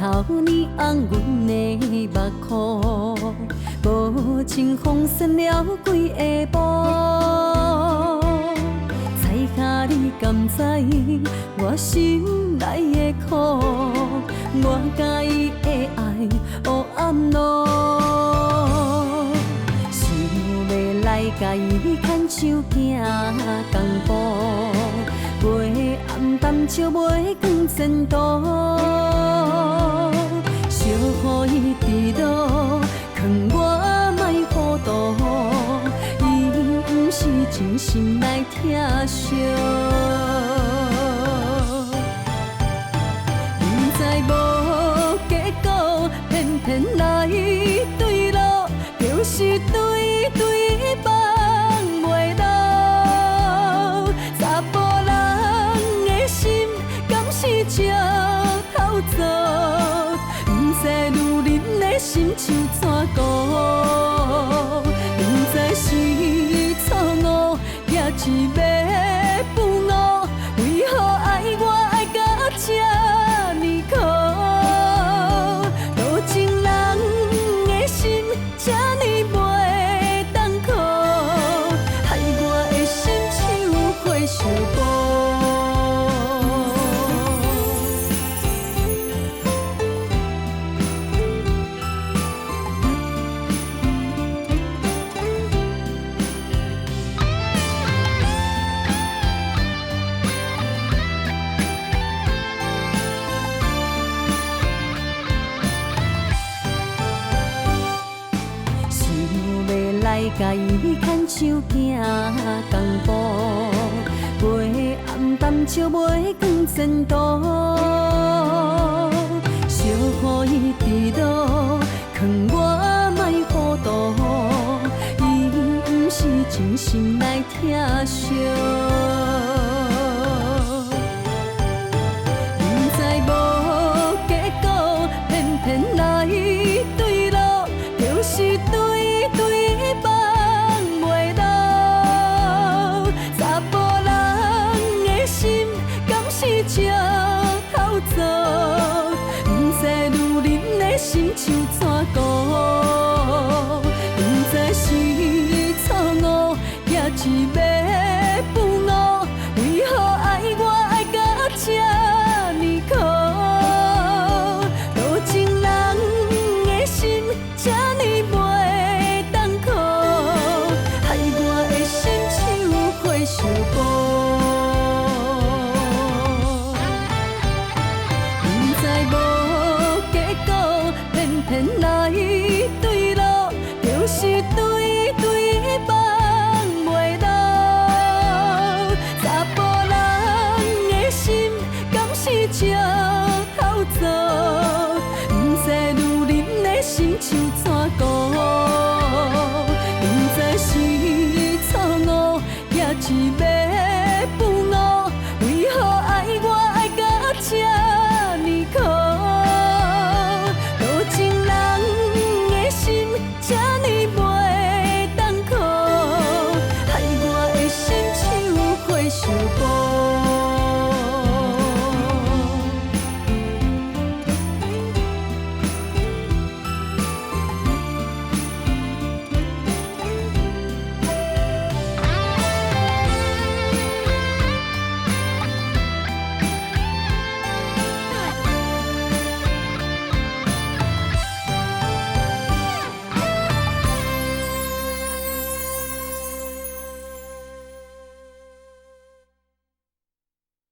头你红阮的目眶，无情风霜了几下晡。彩霞你敢知我心内的苦？我甲伊的爱黑暗路，想要来甲伊牵手行公步，陪暗淡笑袂光前途。小雨伊伫落，劝我莫糊涂，伊毋是真心来疼惜。明知无结果，偏偏来对路，就是对放袂落。查甫人的心，敢是石头做？不知女人的心像怎糊，不知是错误，也是要负我。为何爱我爱到这呢苦？多情人的心这呢袂当靠，害我的心像火烧煲。甲伊牵手行公步，陪暗淡笑袂光前途。小雨伊伫落，劝我莫糊涂，伊毋是真心来疼惜。明知无结果，偏偏来对路，就是对放袂落。查甫人的心，敢是石头做？不知女人的心像怎糊，